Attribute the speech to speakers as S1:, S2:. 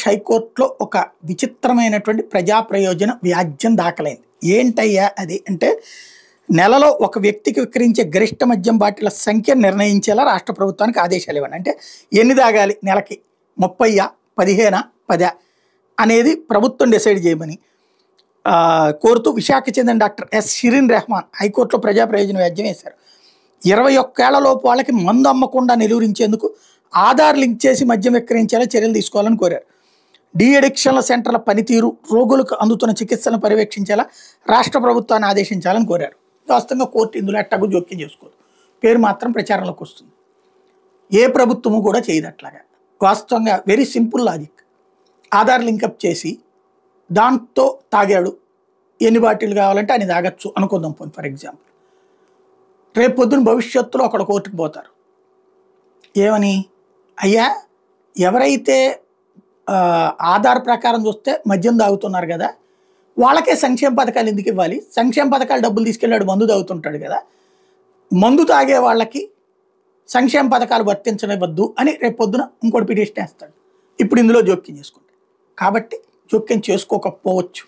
S1: ఆంధ్రప్రదేశ్ హైకోర్టులో ఒక విచిత్రమైనటువంటి ప్రజా ప్రయోజన వ్యాజ్యం దాఖలైంది. ఏంటయ్యా అది అంటే, నెలలో ఒక వ్యక్తికి విక్రయించే గరిష్ట మద్యం బాటిళ్ల సంఖ్య నిర్ణయించేలా రాష్ట్ర ప్రభుత్వానికి ఆదేశాలు ఇవ్వండి. అంటే ఎన్ని తాగాలి నెలకి, 30, 15, 10 అనేది ప్రభుత్వం డిసైడ్ చేయమని కోరుతూ విశాఖ చెందిన డాక్టర్ ఎస్ షిరీన్ రెహమాన్ హైకోర్టులో ప్రజా ప్రయోజన వ్యాజ్యం వేశారు. 21 ఏళ్లలోపు వాళ్ళకి మందు అమ్మకుండా నిలువరించేందుకు ఆధార్ లింక్ చేసి మద్యం విక్రయించేలా చర్యలు తీసుకోవాలని కోరారు. డీ అడిక్షన్ల సెంటర్ల పనితీరు, రోగులకు అందుతున్న చికిత్సలను పర్యవేక్షించేలా రాష్ట్ర ప్రభుత్వాన్ని ఆదేశించాలని కోరారు. వాస్తవంగా కోర్టు ఇందులో ఎట్టగు జోక్యం చేసుకోదు, పేరు మాత్రం ప్రచారంలోకి వస్తుంది. ఏ ప్రభుత్వము కూడా చేయదు అట్లాగా. వాస్తవంగా very simple logic. Aadhaar link up చేసి దాంతో తాగాడు, ఎన్ని బాటిల్ కావాలంటే అని తాగొచ్చు అనుకుందాం. ఫర్ ఎగ్జాంపుల్, రేపు పొద్దున భవిష్యత్తులో అక్కడ కోర్టుకు పోతారు. ఏమని, అయ్యా ఎవరైతే ఆధార్ ప్రకారం చూస్తే మద్యం తాగుతున్నారు కదా, వాళ్ళకే సంక్షేమ పథకాలు ఎందుకు ఇవ్వాలి? సంక్షేమ పథకాలు డబ్బులు తీసుకెళ్ళాడు మందు తాగుతుంటాడు కదా, మందు తాగే వాళ్ళకి సంక్షేమ పథకాలు వర్తించనివ్వద్దు అని రేపు పొద్దున ఇంకోటి పిటిషన్ వేస్తాడు. ఇప్పుడు ఇందులో జోక్యం చేసుకుంటాడు. కాబట్టి జోక్యం చేసుకోకపోవచ్చు.